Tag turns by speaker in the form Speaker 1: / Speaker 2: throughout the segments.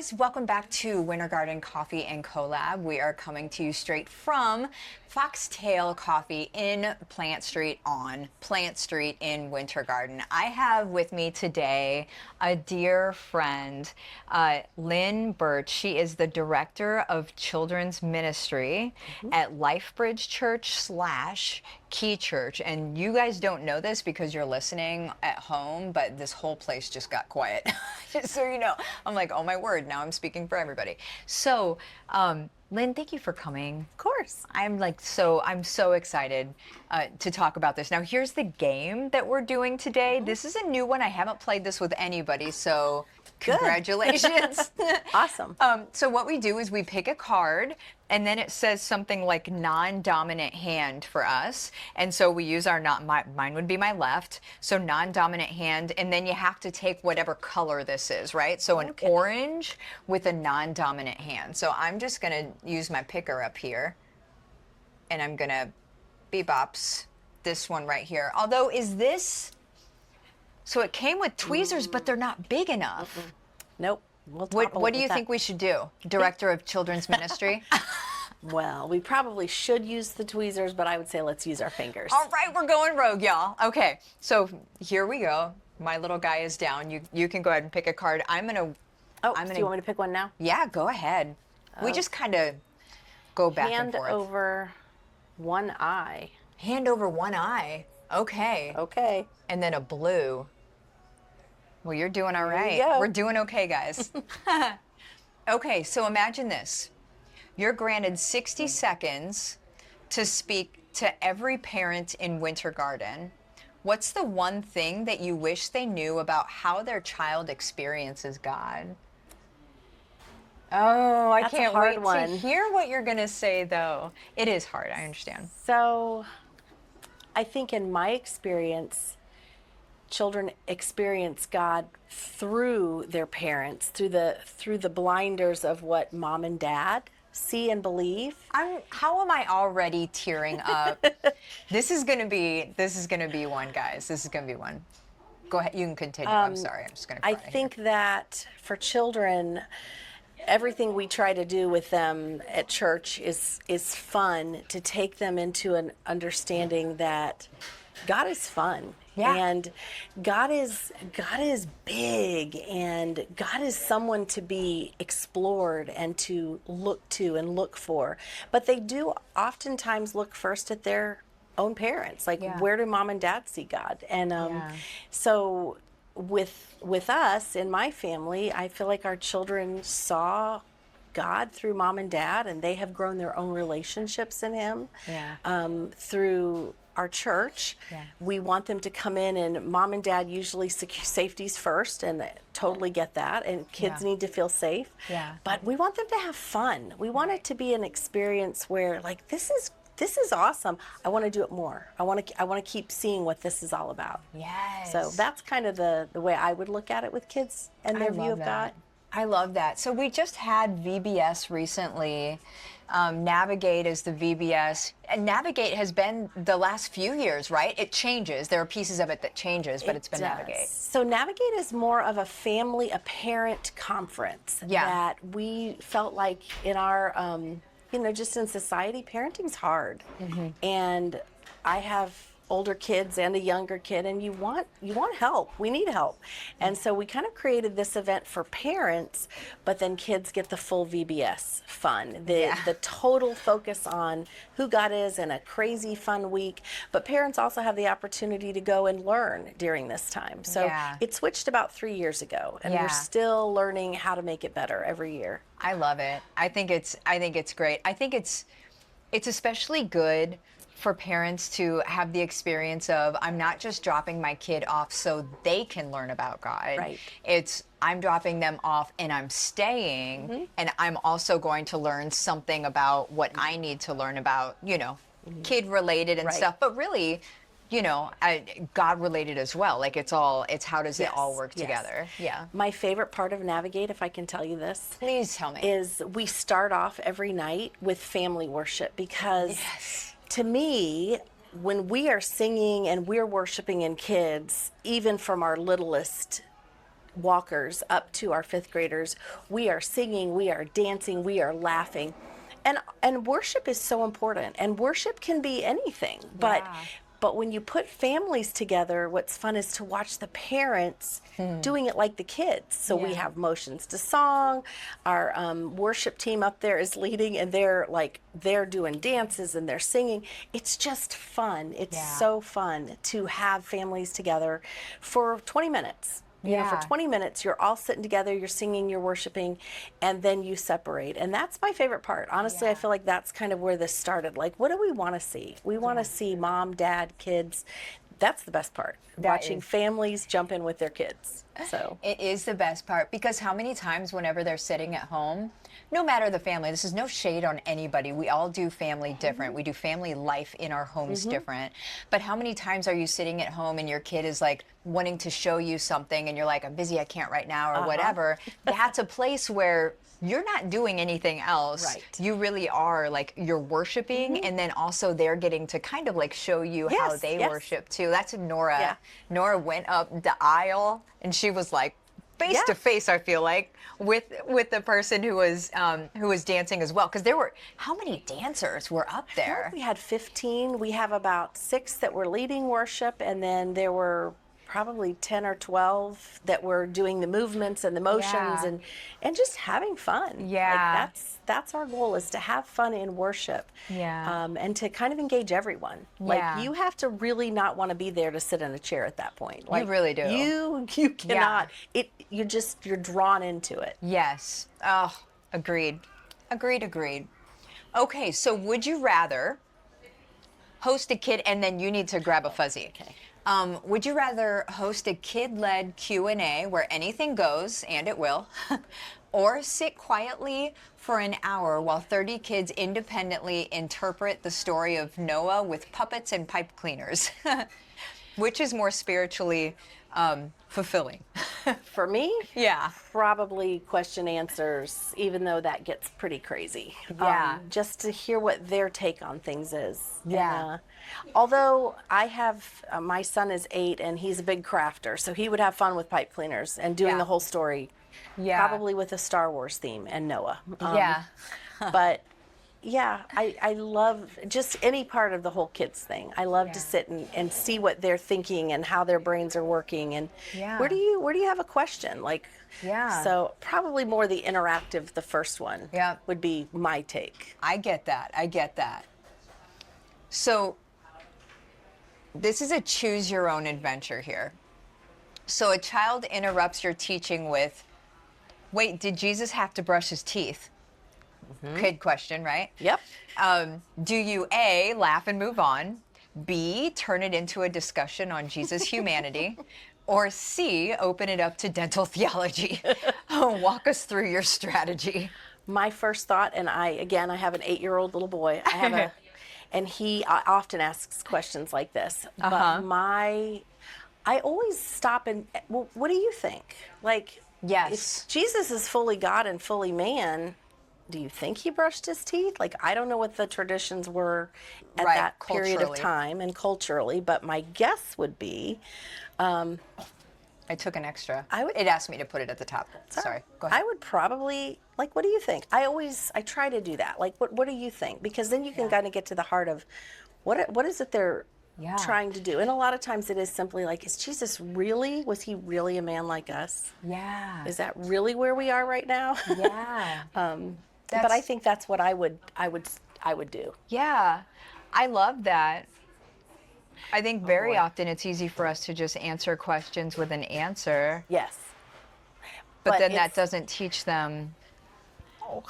Speaker 1: guys, welcome back to Winter Garden Coffee and Collab. We are coming to you straight from Foxtail Coffee in Plant Street on Plant Street in Winter Garden. I have with me today a dear friend, Lyn Burch. She is the Director of Children's Ministry at Lifebridge Church / Quay Church. And you guys don't know this because you're listening at home, but this whole place just got quiet. Just so you know. I'm like, oh my word, now I'm speaking for everybody. So, Lyn, thank you for coming.
Speaker 2: Of course.
Speaker 1: I'm so excited to talk about this. Now, here's the game that we're doing today. This is a new one. I haven't played this with anybody, so congratulations.
Speaker 2: Awesome.
Speaker 1: So what we do is we pick a card, and then it says something like non-dominant hand for us. And so we use our mine would be my left, so non-dominant hand, and then you have to take whatever color this is, right? So an orange with a non-dominant hand. So I'm just gonna use my picker up here, and I'm gonna bebops this one right here. Although, is this... So it came with tweezers, but they're not big enough.
Speaker 2: Nope.
Speaker 1: What do you think we should do? Director of Children's Ministry?
Speaker 2: Well, we probably should use the tweezers, but I would say let's use our fingers.
Speaker 1: All right, we're going rogue, y'all. Okay, so here we go. My little guy is down. You can go ahead and pick a card.
Speaker 2: Do you want me to pick one now?
Speaker 1: Yeah, go ahead. We just kind of go back and forth.
Speaker 2: Hand over one eye.
Speaker 1: Hand over one eye. Okay.
Speaker 2: Okay.
Speaker 1: And then a blue. Well, you're doing all right.
Speaker 2: There you go.
Speaker 1: We're doing okay, guys. Okay, so imagine this. You're granted 60 seconds to speak to every parent in Winter Garden. What's the one thing that you wish they knew about how their child experiences God? Oh, I can't wait to hear what you're going to say, though. It is hard, I understand.
Speaker 2: So, I think in my experience, children experience God through their parents, through the blinders of what mom and dad see and believe.
Speaker 1: How am I already tearing up? This is gonna be one, guys. This is gonna be one. Go ahead. You can continue. I'm sorry. I'm just gonna cry
Speaker 2: I think that for children, everything we try to do with them at church is fun, to take them into an understanding that God is fun.
Speaker 1: Yeah.
Speaker 2: And God is big, and God is someone to be explored and to look for. But they do oftentimes look first at their own parents. Like, where do mom and dad see God? And so with us in my family, I feel like our children saw God through mom and dad, and they have grown their own relationships in Him through our church. We want them to come in, and mom and dad usually safety's first, and totally get that, and kids need to feel safe. But we want them to have fun. We want it to be an experience where, like, this is awesome. I want to do it more. I want to keep seeing what this is all about.
Speaker 1: Yes.
Speaker 2: So that's kind of the way I would look at it with kids and their view of God.
Speaker 1: I love that. So we just had VBS recently. Navigate is the VBS. And Navigate has been the last few years, right? It changes. There are pieces of it that changes, but it's been Navigate.
Speaker 2: So Navigate is more of a parent conference that we felt like in our, just in society, parenting's hard. And I have older kids and a younger kid, and you want help. We need help. And so we kind of created this event for parents, but then kids get the full VBS fun, the total focus on who God is, and a crazy fun week. But parents also have the opportunity to go and learn during this time. So it switched about 3 years ago, and we're still learning how to make it better every year.
Speaker 1: I love it. I think it's great. I think it's especially good for parents to have the experience of, I'm not just dropping my kid off so they can learn about God.
Speaker 2: Right.
Speaker 1: It's, I'm dropping them off and I'm staying, and I'm also going to learn something about what I need to learn about, kid related and stuff, but really, God related as well. Like, it's how does it all work together? Yeah.
Speaker 2: My favorite part of Navigate, if I can tell you this.
Speaker 1: Please tell me.
Speaker 2: Is we start off every night with family worship, because to me, when we are singing and we're worshiping in kids, even from our littlest walkers up to our fifth graders, we are singing, we are dancing, we are laughing. And worship is so important. And worship can be anything. But when you put families together, what's fun is to watch the parents doing it like the kids. So we have motions to song. Our worship team up there is leading, and they're doing dances and they're singing. It's just fun. It's so fun to have families together for 20 minutes. You know, for 20 minutes, you're all sitting together, you're singing, you're worshiping, and then you separate. And that's my favorite part. Honestly, I feel like that's kind of where this started. Like, what do we want to see? We want to see mom, dad, kids. That's the best part. Watching families jump in with their kids. So
Speaker 1: it is the best part, because how many times whenever they're sitting at home, no matter the family, this is no shade on anybody, we all do family different. We do family life in our homes different. But how many times are you sitting at home and your kid is like wanting to show you something and you're like, I'm busy, I can't right now, or whatever. That's a place where you're not doing anything else. Right. You really are, like, you're worshiping, and then also they're getting to kind of like show you how they worship too. That's Nora.
Speaker 2: Yeah.
Speaker 1: Nora went up the aisle and she was like face to face, I feel like, with the person who was dancing as well. Because there were, how many dancers were up there?
Speaker 2: we had 15. We have about 6 that were leading worship, and then there were probably 10 or 12 that were doing the movements and the motions and just having fun.
Speaker 1: Yeah.
Speaker 2: Like that's our goal, is to have fun in worship.
Speaker 1: Yeah.
Speaker 2: And to kind of engage everyone. Like, you have to really not want to be there to sit in a chair at that point. Like,
Speaker 1: you really do.
Speaker 2: You cannot. You're drawn into it.
Speaker 1: Yes. Oh, agreed. Okay, so would you rather host a kid, and then you need to grab a fuzzy.
Speaker 2: Okay.
Speaker 1: Would you rather host a kid-led Q&A where anything goes, and it will, or sit quietly for an hour while 30 kids independently interpret the story of Noah with puppets and pipe cleaners? Which is more spiritually fulfilling?
Speaker 2: For me?
Speaker 1: Yeah.
Speaker 2: Probably question answers, even though that gets pretty crazy.
Speaker 1: Yeah.
Speaker 2: Just to hear what their take on things is.
Speaker 1: Yeah.
Speaker 2: And, although I have, my son is 8 and he's a big crafter, so he would have fun with pipe cleaners and doing the whole story.
Speaker 1: Yeah.
Speaker 2: Probably with a Star Wars theme and Noah.
Speaker 1: Yeah.
Speaker 2: But yeah, I love just any part of the whole kids thing. I love to sit and see what they're thinking and how their brains are working, and where do you have a question? Like, so probably more the interactive, the first one would be my take.
Speaker 1: I get that. So this is a choose your own adventure here. So a child interrupts your teaching with, wait, did Jesus have to brush his teeth? Kid question, right?
Speaker 2: Yep.
Speaker 1: Do you A, laugh and move on, B, turn it into a discussion on Jesus' humanity, or C, open it up to dental theology? Walk us through your strategy.
Speaker 2: My first thought, and I have an 8-year-old little boy. And he often asks questions like this. But I always stop and, well, what do you think? Like, if Jesus is fully God and fully man, do you think he brushed his teeth? Like, I don't know what the traditions were at that period of time and culturally, but my guess would be.
Speaker 1: I took an extra. It asked me to put it at the top. Sorry, go ahead.
Speaker 2: I would probably, like, what do you think? I try to do that. Like, what do you think? Because then you can kind of get to the heart of what is it they're trying to do. And a lot of times it is simply like, was he really a man like us? Yeah. Is that really where we are right now? Yeah. But I think that's what I would do.
Speaker 1: Yeah. I love that. I think very often it's easy for us to just answer questions with an answer.
Speaker 2: Yes.
Speaker 1: But then that doesn't teach them.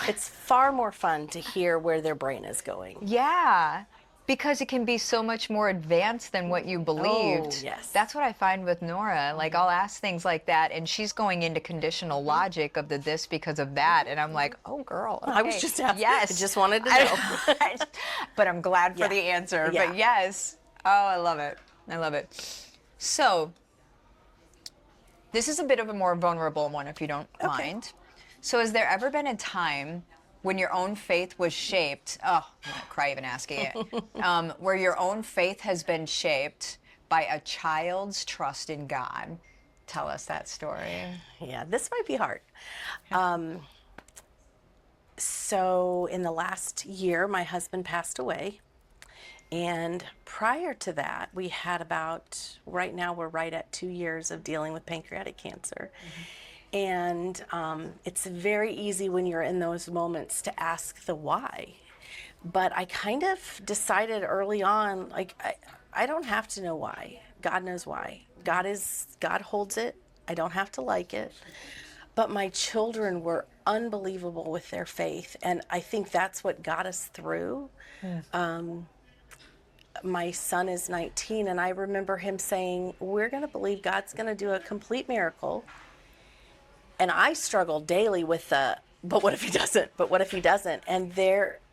Speaker 2: It's far more fun to hear where their brain is going.
Speaker 1: Yeah. Because it can be so much more advanced than what you believed.
Speaker 2: Oh, yes.
Speaker 1: That's what I find with Nora. Like, I'll ask things like that, and she's going into conditional logic of the this because of that. And I'm like, oh, girl. Okay.
Speaker 2: I was just asking.
Speaker 1: Yes.
Speaker 2: I just wanted to know.
Speaker 1: But I'm glad for the answer. Yeah. But yes. Oh, I love it. So, this is a bit of a more vulnerable one, if you don't mind. So, has there ever been a time when your own faith was shaped, I'm going to cry even asking it, where your own faith has been shaped by a child's trust in God tell us that story.
Speaker 2: Yeah, this might be hard. So in the last year, my husband passed away. And prior to that, we had right now we're right at 2 years of dealing with pancreatic cancer. And it's very easy when you're in those moments to ask the why. But I kind of decided early on, like, I don't have to know why. God knows why. God holds it. I don't have to like it. But my children were unbelievable with their faith. And I think that's what got us through. My son is 19, and I remember him saying, we're going to believe God's going to do a complete miracle. And I struggle daily with but what if he doesn't? But what if he doesn't? And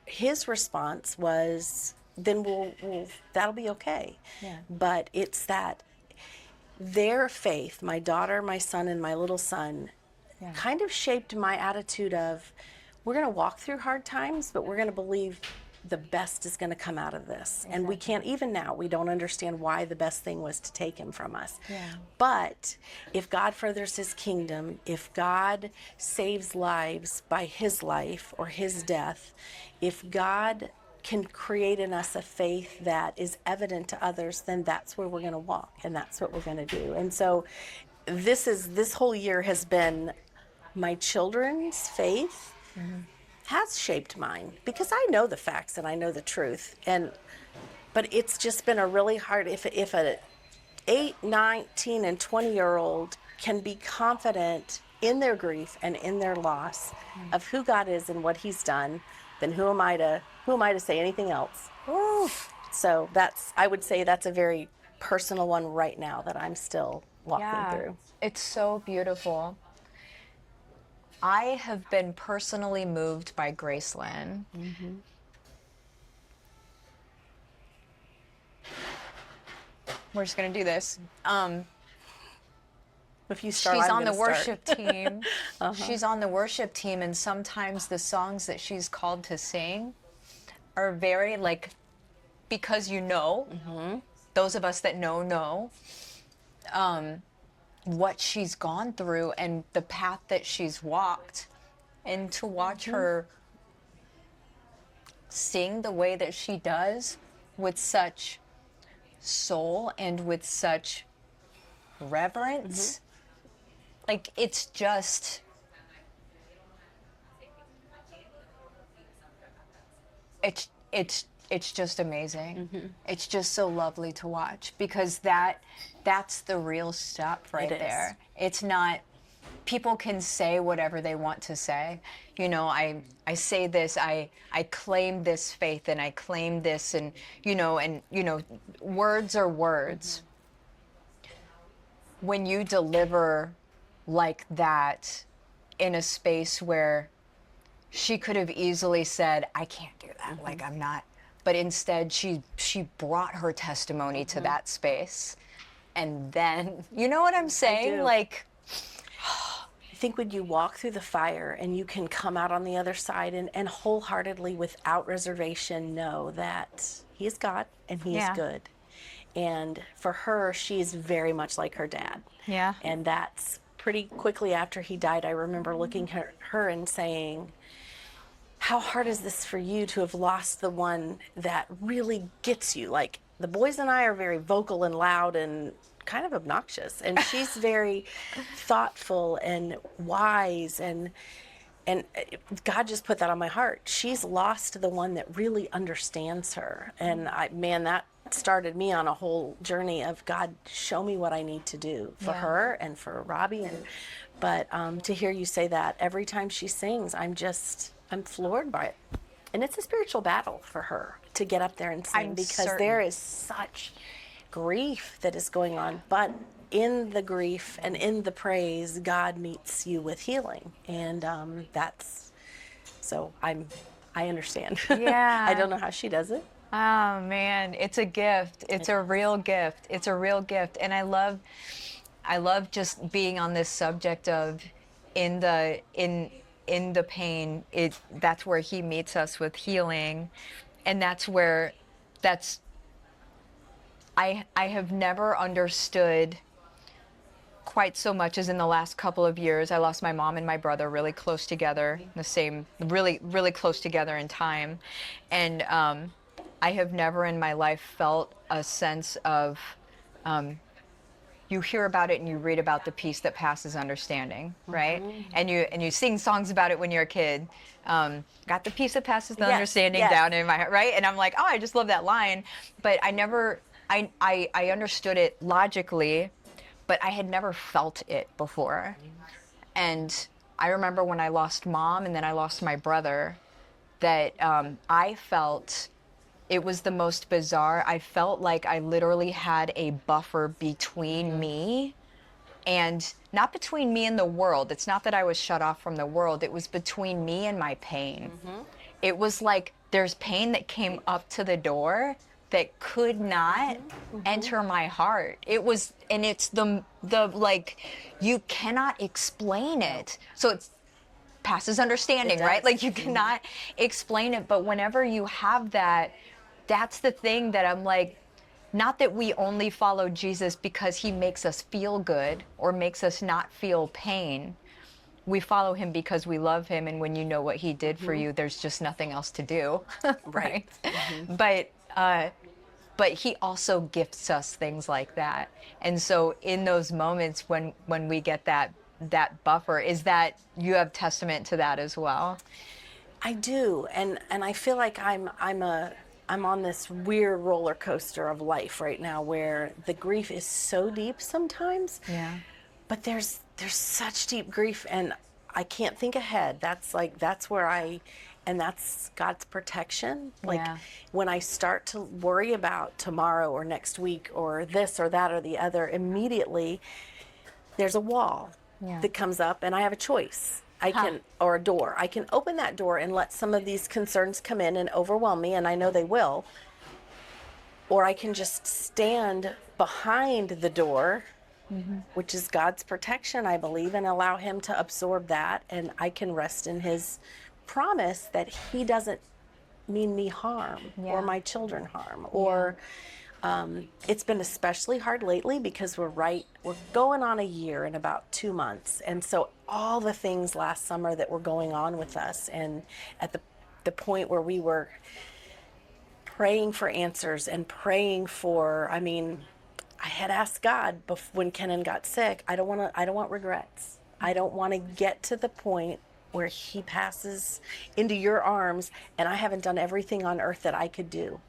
Speaker 2: his response was, then that'll be okay.
Speaker 1: Yeah.
Speaker 2: But it's that their faith, my daughter, my son, and my little son, kind of shaped my attitude of, we're going to walk through hard times, but we're going to believe the best is going to come out of this. Exactly. And we can't, even now, we don't understand why the best thing was to take him from us. Yeah. But if God furthers his kingdom, if God saves lives by his life or his death, if God can create in us a faith that is evident to others, then that's where we're going to walk, and that's what we're going to do. And so this whole year has been my children's faith. Mm-hmm. Has shaped mine, because I know the facts and I know the truth, but it's just been a really hard, if a 8, 19, and 20-year-old can be confident in their grief and in their loss of who God is and what he's done, then who am I to say anything else? Oof. So I would say that's a very personal one right now that I'm still walking through.
Speaker 1: It's so beautiful. I have been personally moved by Lyn. Mm-hmm. We're just going to do this.
Speaker 2: If you start,
Speaker 1: she's on the worship team. Uh-huh. She's on the worship team, and sometimes the songs that she's called to sing are very, like, because mm-hmm. Those of us that know, what she's gone through and the path that she's walked, and to watch mm-hmm. her sing the way that she does with such soul and with such reverence, mm-hmm. like, it's just, it's just amazing. Mm-hmm. It's just so lovely to watch, because that's the real stuff right there. It's not, people can say whatever they want to say. I say this, I claim this faith, and I claim this, and, words are words. Mm-hmm. When you deliver like that in a space where she could have easily said, I can't do that, mm-hmm. like, I'm not. But instead, she brought her testimony mm-hmm. to that space. And then, you know what I'm saying? Like,
Speaker 2: I think when you walk through the fire and you can come out on the other side and wholeheartedly, without reservation, know that he is God and he is good. And for her, she is very much like her dad. Yeah. And that's pretty quickly after he died. I remember looking at her and saying, how hard is this for you to have lost the one that really gets you? Like, the boys and I are very vocal and loud and kind of obnoxious, and she's very thoughtful and wise, and God just put that on my heart. She's lost the one that really understands her, and that started me on a whole journey of, God, show me what I need to do for her and for Robbie. But to hear you say that every time she sings, I'm floored by it. And it's a spiritual battle for her to get up there and sing, because there is such grief that is going on. But in the grief and in the praise, God meets you with healing. And I understand. Yeah. I don't know how she does it.
Speaker 1: Oh, man, it's a gift. It's a real gift. It's a real gift. And I love just being on this subject of in the pain, that's where he meets us with healing. And I have never understood quite so much as in the last couple of years. I lost my mom and my brother really close together, really close together in time. And I have never in my life felt a sense of, you hear about it and you read about the peace that passes understanding, right? And you sing songs about it when you're a kid. Got the peace that passes the understanding down in my heart, right? And I'm like, oh, I just love that line. But I understood it logically, but I had never felt it before. And I remember when I lost mom and then I lost my brother, that I felt it was the most bizarre. I felt like I literally had a buffer between me and not between me and the world. It's not that I was shut off from the world. It was between me and my pain. It was like there's pain that came up to the door that could not enter my heart. It was, and it's the like, you cannot explain it. So it's passes understanding, right? Like you cannot explain it, but whenever you have that, that's the thing that I'm like, not that we only follow Jesus because he makes us feel good or makes us not feel pain. We follow him because we love him, and when you know what he did for you, there's just nothing else to do, right? But he also gifts us things like that. And so in those moments when we get that buffer, is that you have testament to that as well?
Speaker 2: I do, and I feel like I'm on this weird roller coaster of life right now, where the grief is so deep sometimes.
Speaker 1: Yeah.
Speaker 2: But there's such deep grief, and I can't think ahead. That's where and that's God's protection. Like when I start to worry about tomorrow or next week or this or that or the other, immediately there's a wall that comes up, and I have a choice. Or a door. I can open that door and let some of these concerns come in and overwhelm me, and I know they will. Or I can just stand behind the door, which is God's protection, I believe, and allow him to absorb that, and I can rest in his promise that he doesn't mean me harm or my children harm. Or it's been especially hard lately because we're going on a year in about 2 months, and so all the things last summer that were going on with us, and at the point where we were praying for answers and praying for, I mean, I had asked God when Kenan got sick, I don't want regrets. I don't want to get to the point where he passes into your arms and I haven't done everything on earth that I could do.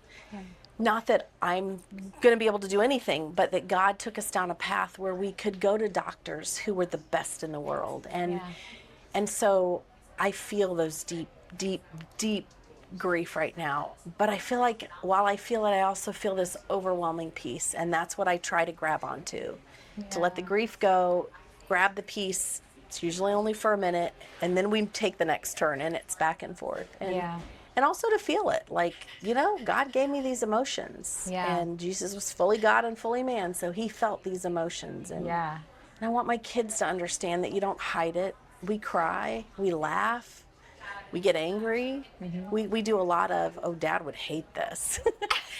Speaker 2: Not that I'm going to be able to do anything, but that God took us down a path where we could go to doctors who were the best in the world. And so I feel those deep grief right now. But I feel like while I feel it, I also feel this overwhelming peace. And that's what I try to grab onto, to let the grief go, grab the peace. It's usually only for a minute. And then we take the next turn, and it's back and forth. And also to feel it, like, God gave me these emotions, and Jesus was fully God and fully man, so he felt these emotions, and I want my kids to understand that you don't hide it. We cry, we laugh, we get angry, we do a lot of, oh, Dad would hate this,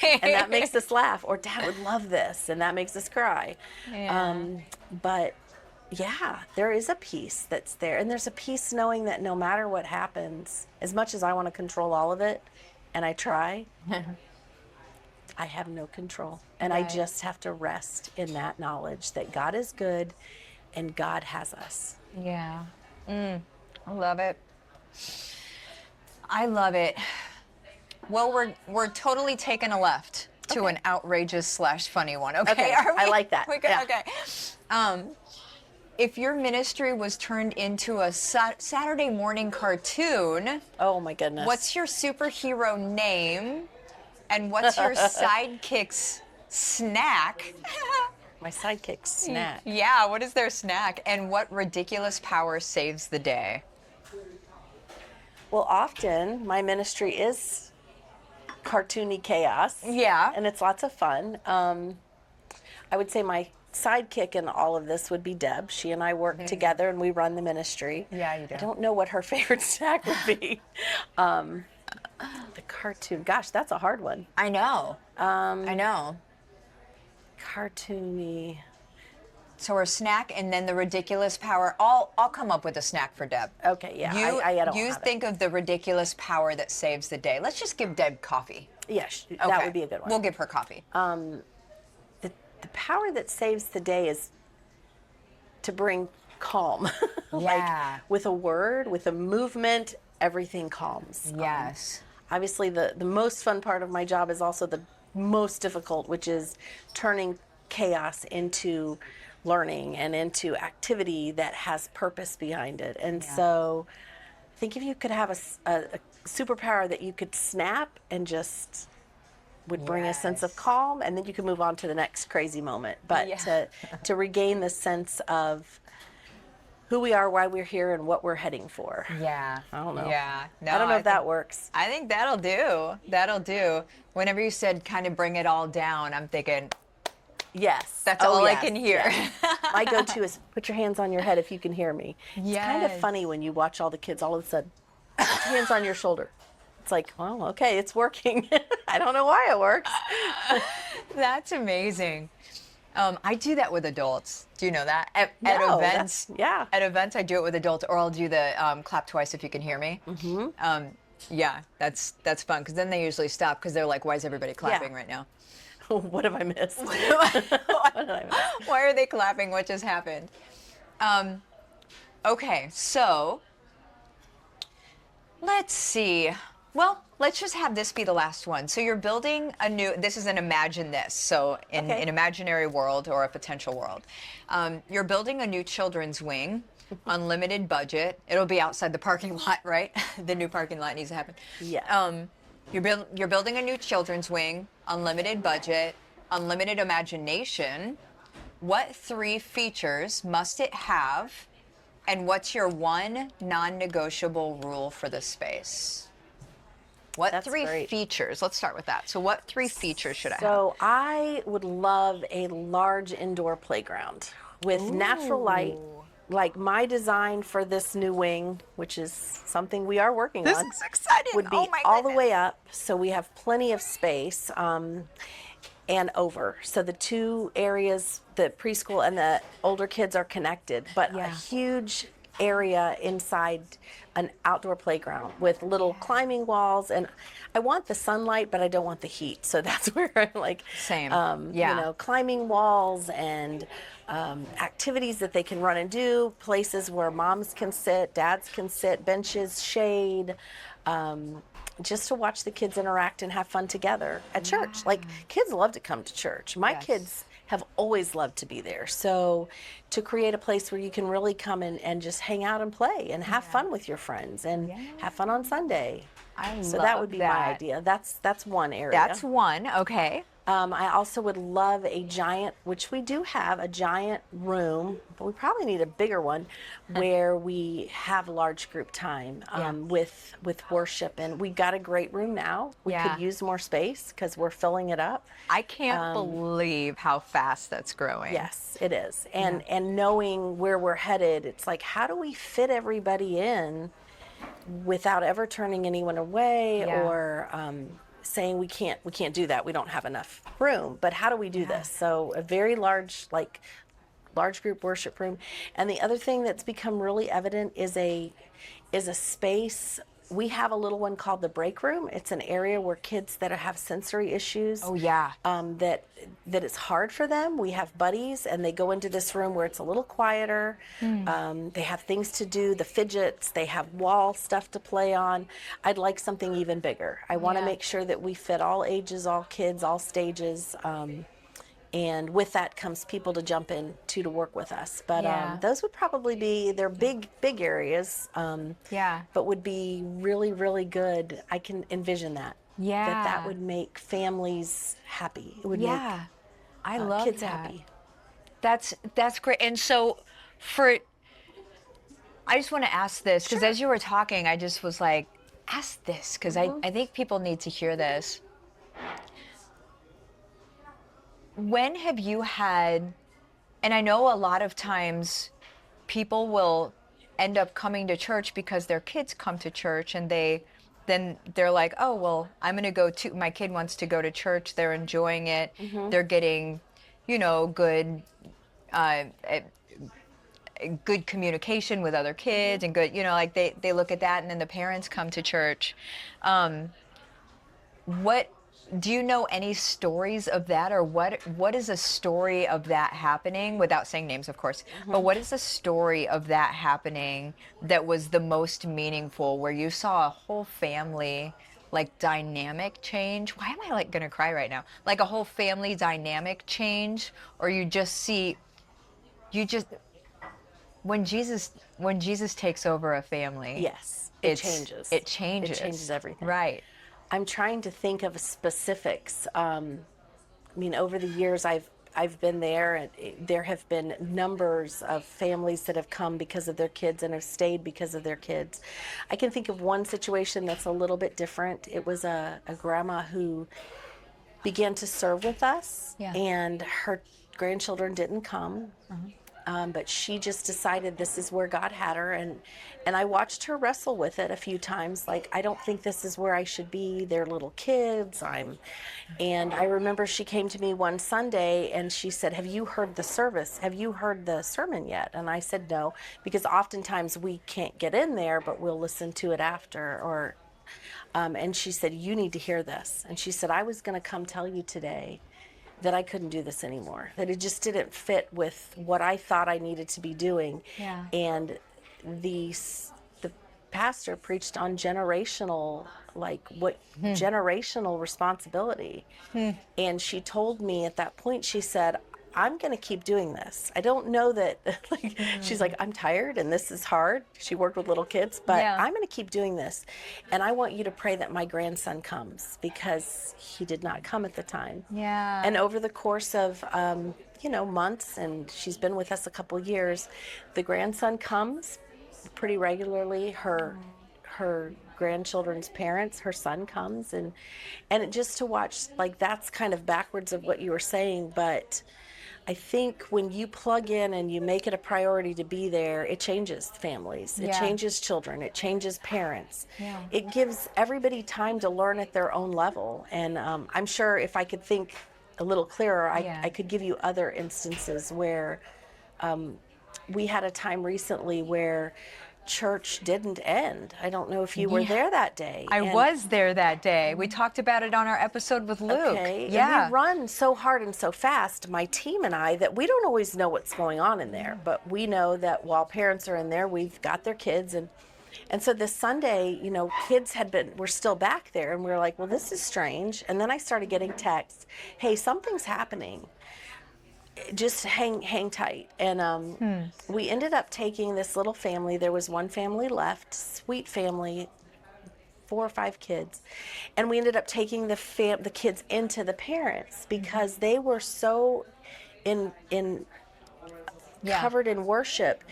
Speaker 2: and that makes us laugh, or Dad would love this, and that makes us cry. But there is a peace that's there. And there's a peace knowing that no matter what happens, as much as I want to control all of it, and I try, I have no control. And I just have to rest in that knowledge that God is good and God has us.
Speaker 1: Yeah. I love it. I love it. Well, we're totally taking a left to an outrageous / funny one. Okay.
Speaker 2: I like that.
Speaker 1: Okay. If your ministry was turned into a Saturday morning cartoon,
Speaker 2: oh my goodness,
Speaker 1: what's your superhero name, and what's your sidekick's snack?
Speaker 2: My sidekick's snack.
Speaker 1: Yeah, what is their snack, and what ridiculous power saves the day?
Speaker 2: Well, often my ministry is cartoony chaos.
Speaker 1: Yeah.
Speaker 2: And it's lots of fun. I would say my sidekick in all of this would be Deb. She and I work together and we run the ministry.
Speaker 1: Yeah, you do.
Speaker 2: I don't know what her favorite snack would be. The cartoon. Gosh, that's a hard one.
Speaker 1: I know. I know.
Speaker 2: Cartoony.
Speaker 1: So our snack, and then the ridiculous power. I'll come up with a snack for Deb.
Speaker 2: Okay, yeah,
Speaker 1: You
Speaker 2: I don't
Speaker 1: you
Speaker 2: have it.
Speaker 1: think of the ridiculous power that saves the day. Let's just give Deb coffee.
Speaker 2: Yes,
Speaker 1: Okay.
Speaker 2: that would be a good one.
Speaker 1: We'll give her coffee.
Speaker 2: The power that saves the day is to bring calm.
Speaker 1: Yeah.
Speaker 2: Like with a word, with a movement, everything calms.
Speaker 1: Yes.
Speaker 2: Obviously, the most fun part of my job is also the most difficult, which is turning chaos into learning and into activity that has purpose behind it. And so I think if you could have a superpower that you could snap and just would bring a sense of
Speaker 1: Yes.
Speaker 2: calm, and then you can move on to the next crazy moment. But to regain the sense of who we are, why we're here, and what we're heading for.
Speaker 1: Yeah.
Speaker 2: I don't know.
Speaker 1: Yeah. No,
Speaker 2: I don't know if that
Speaker 1: think-
Speaker 2: works.
Speaker 1: I think that'll do. That'll do. Whenever you said kind of bring it all down, I'm thinking
Speaker 2: Yes.
Speaker 1: that's all I can hear.
Speaker 2: yes. My go-to is put your hands on your head if you can hear me. It's kind of
Speaker 1: Yes.
Speaker 2: funny when you watch all the kids all of a sudden, put your hands on your shoulder. It's like, well, okay, it's working. I don't know why it works.
Speaker 1: That's amazing. I do that with adults. Do you know that? At
Speaker 2: No,
Speaker 1: events,
Speaker 2: yeah.
Speaker 1: At events, I do it with adults, or I'll do the clap twice if you can hear me. Mm-hmm. Yeah, that's fun because then they usually stop because they're like, "Why is everybody clapping right now?
Speaker 2: What have I missed? What did I miss?
Speaker 1: Why are they clapping? What just happened?" Okay, so let's see. Well, let's just have this be the last one. So you're building a new, this is an imagine this. So in
Speaker 2: Okay.
Speaker 1: an imaginary world or a potential world, you're building a new children's wing, unlimited budget. It'll be outside the parking lot, right? The new parking lot needs to happen.
Speaker 2: Yeah.
Speaker 1: You're building a new children's wing, unlimited budget, unlimited imagination. What 3 features must it have? And what's your one non-negotiable rule for the space? What
Speaker 2: That's
Speaker 1: 3
Speaker 2: great.
Speaker 1: features? Let's start with that. So what 3 features should I have?
Speaker 2: So I would love a large indoor playground with natural light. Like my design for this new wing, which is something we are working
Speaker 1: This
Speaker 2: on,
Speaker 1: is exciting.
Speaker 2: would be
Speaker 1: Oh my
Speaker 2: all the
Speaker 1: goodness.
Speaker 2: way up. So we have plenty of space and over. So the 2 areas, the preschool and the older kids are connected, but a
Speaker 1: Yeah.
Speaker 2: huge area inside an outdoor playground with little climbing walls. And I want the sunlight, but I don't want the heat. So that's where I'm like,
Speaker 1: Same.
Speaker 2: you know, climbing walls and activities that they can run and do, places where moms can sit, dads can sit, benches, shade, just to watch the kids interact and have fun together at church. Like kids love to come to church. My
Speaker 1: Yes.
Speaker 2: kids have always loved to be there. So to create a place where you can really come in and just hang out and play and have fun with your friends and have fun on Sunday. So that
Speaker 1: love
Speaker 2: would be my
Speaker 1: that.
Speaker 2: idea. That's one area.
Speaker 1: That's one. Okay.
Speaker 2: I also would love a giant, which we do have, a giant room, but we probably need a bigger one, where we have large group time with worship. And we've got a great room now. We
Speaker 1: Yeah.
Speaker 2: could use more space because we're filling it up.
Speaker 1: I can't believe how fast that's growing.
Speaker 2: Yes, it is. And knowing where we're headed, it's like, how do we fit everybody in without ever turning anyone away
Speaker 1: Yeah.
Speaker 2: or saying we can't do that, we don't have enough room, but how do we do this? So a very large group worship room. And the other thing that's become really evident is a space. We have a little one called the break room. It's an area where kids that have sensory issues,
Speaker 1: Oh yeah.
Speaker 2: that it's hard for them. We have buddies, and they go into this room where it's a little quieter. They have things to do, the fidgets. They have wall stuff to play on. I'd like something even bigger. I want to
Speaker 1: Yeah.
Speaker 2: make sure that we fit all ages, all kids, all stages. And with that comes people to jump in to work with us. But
Speaker 1: Yeah.
Speaker 2: those would probably be, they're big areas.
Speaker 1: Yeah.
Speaker 2: But would be really, really good. I can envision that.
Speaker 1: Yeah.
Speaker 2: That would make families happy. It would
Speaker 1: Yeah. I
Speaker 2: make
Speaker 1: love
Speaker 2: kids
Speaker 1: that.
Speaker 2: happy.
Speaker 1: That's great. And so I just want to ask this because as you were talking, I just was like, ask this because I think people need to hear this. When have you had, and I know a lot of times people will end up coming to church because their kids come to church and then they're like, oh, well, I'm going to go to, my kid wants to go to church. They're enjoying it. They're getting, good uh, good communication with other kids and good, like they look at that, and then the parents come to church. What do you know any stories of that, or what is a story of that happening, without saying names, of course, but what is a story of that happening that was the most meaningful, where you saw a whole family like dynamic change? Why am I like gonna cry right now? Like a whole family dynamic change, or you just when Jesus takes over a family,
Speaker 2: Yes, it changes.
Speaker 1: It changes.
Speaker 2: It changes everything.
Speaker 1: Right.
Speaker 2: I'm trying to think of specifics. I mean, over the years, I've been there, and there have been numbers of families that have come because of their kids and have stayed because of their kids. I can think of one situation that's a little bit different. It was a grandma who began to serve with us,
Speaker 1: Yeah.
Speaker 2: and her grandchildren didn't come. But she just decided this is where God had her, and I watched her wrestle with it a few times. Like, I don't think this is where I should be. They're little kids. And I remember she came to me one Sunday and she said, "Have you heard the service? Have you heard the sermon yet?" And I said no, because oftentimes we can't get in there, but we'll listen to it after. Or, and she said, "You need to hear this." And she said, "I was going to come tell you today that I couldn't do this anymore, that it just didn't fit with what I thought I needed to be doing."
Speaker 1: Yeah.
Speaker 2: And the pastor preached on generational, generational responsibility. And she told me at that point, she said, "I'm going to keep doing this. I don't know that," she's like, "I'm tired and this is hard." She worked with little kids, but
Speaker 1: Yeah.
Speaker 2: "I'm going to keep doing this. And I want you to pray that my grandson comes," because he did not come at the time.
Speaker 1: Yeah.
Speaker 2: And over the course of, months, and she's been with us a couple years, the grandson comes pretty regularly. Her grandchildren's parents, her son comes, and it just to watch, like, that's kind of backwards of what you were saying, but I think when you plug in and you make it a priority to be there, it changes families. It
Speaker 1: Yeah.
Speaker 2: changes children. It changes parents.
Speaker 1: Yeah.
Speaker 2: It gives everybody time to learn at their own level. And I'm sure if I could think a little clearer,
Speaker 1: Yeah.
Speaker 2: I could give you other instances where we had a time recently where church didn't end. I don't know if you were there that day.
Speaker 1: I was there that day. We talked about it on our episode with Luke.
Speaker 2: Okay.
Speaker 1: Yeah.
Speaker 2: And we run so hard and so fast, my team and I, that we don't always know what's going on in there. But we know that while parents are in there, we've got their kids. And so this Sunday, kids were still back there. And we were like, well, this is strange. And then I started getting texts, "Hey, something's happening. Just hang tight." And we ended up taking this little family. There was one family left, sweet family, 4 or 5 kids, and we ended up taking the kids into the parents because they were so covered in worship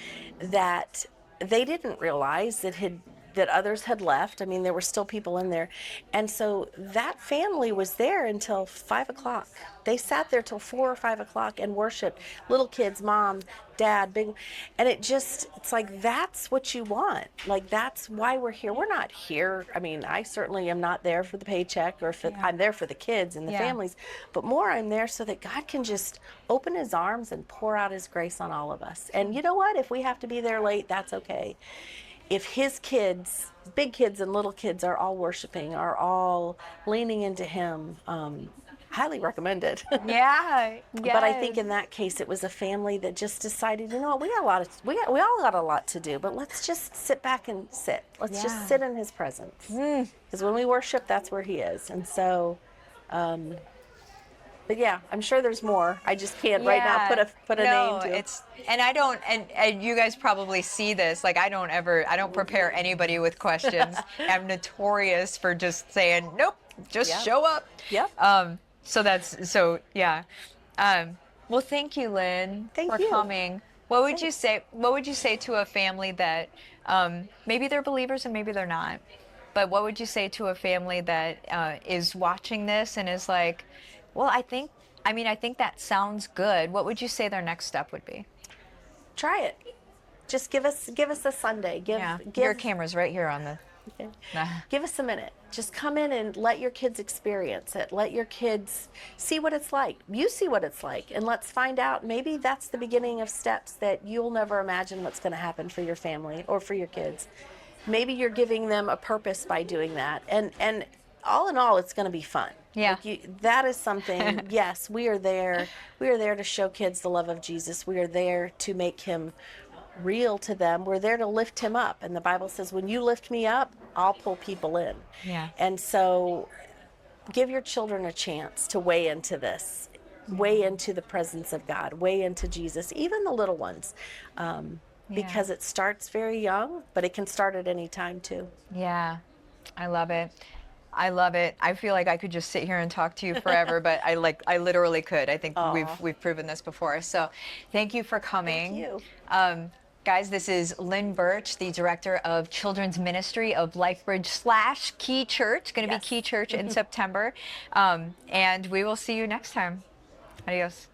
Speaker 2: that they didn't realize that others had left. I mean, there were still people in there. And so that family was there until 5 o'clock. They sat there till 4 or 5 o'clock and worshiped. Little kids, mom, dad, big. And it's like, that's what you want. Like, that's why we're here. We're not here. I mean, I certainly am not there for the paycheck, or I'm there for the kids and the families, but more I'm there so that God can just open his arms and pour out his grace on all of us. And you know what? If we have to be there late, that's okay. If his kids, big kids and little kids, are all worshiping, are all leaning into him, highly recommend it.
Speaker 1: Yeah.
Speaker 2: But I think in that case, it was a family that just decided, you know what, we all got a lot to do, but let's just sit back and sit. Let's just sit in his presence. Because when we worship, that's where he is. And so, but yeah, I'm sure there's more. I just can't right now put a name to it.
Speaker 1: And I don't, and you guys probably see this, like I don't prepare anybody with questions. I'm notorious for just saying, nope, just show up.
Speaker 2: Yep.
Speaker 1: Yeah. Well, thank you, Lyn, for
Speaker 2: you.
Speaker 1: coming. What would you say to a family that maybe they're believers and maybe they're not, but what would you say to a family that is watching this and is like, well, I think that sounds good. What would you say their next step would be?
Speaker 2: Try it. Just give us a Sunday.
Speaker 1: Your camera's right here on the.
Speaker 2: Okay. Give us a minute. Just come in and let your kids experience it. Let your kids see what it's like. You see what it's like, and let's find out. Maybe that's the beginning of steps that you'll never imagine what's going to happen for your family or for your kids. Maybe you're giving them a purpose by doing that, and all in all, it's going to be fun.
Speaker 1: Yeah.
Speaker 2: That is something. Yes, we are there. We are there to show kids the love of Jesus. We are there to make him real to them. We're there to lift him up. And the Bible says, when you lift me up, I'll pull people in.
Speaker 1: Yeah.
Speaker 2: And so give your children a chance to weigh into this, weigh into the presence of God, weigh into Jesus, even the little ones, because it starts very young, but it can start at any time too.
Speaker 1: Yeah, I love it. I love it. I feel like I could just sit here and talk to you forever, but I literally could. I think we've proven this before. So thank you for coming.
Speaker 2: Thank you.
Speaker 1: Guys, this is Lyn Burch, the Director of Children's Ministry of Lifebridge / Quay Church. Going to be Quay Church in September. And we will see you next time. Adios.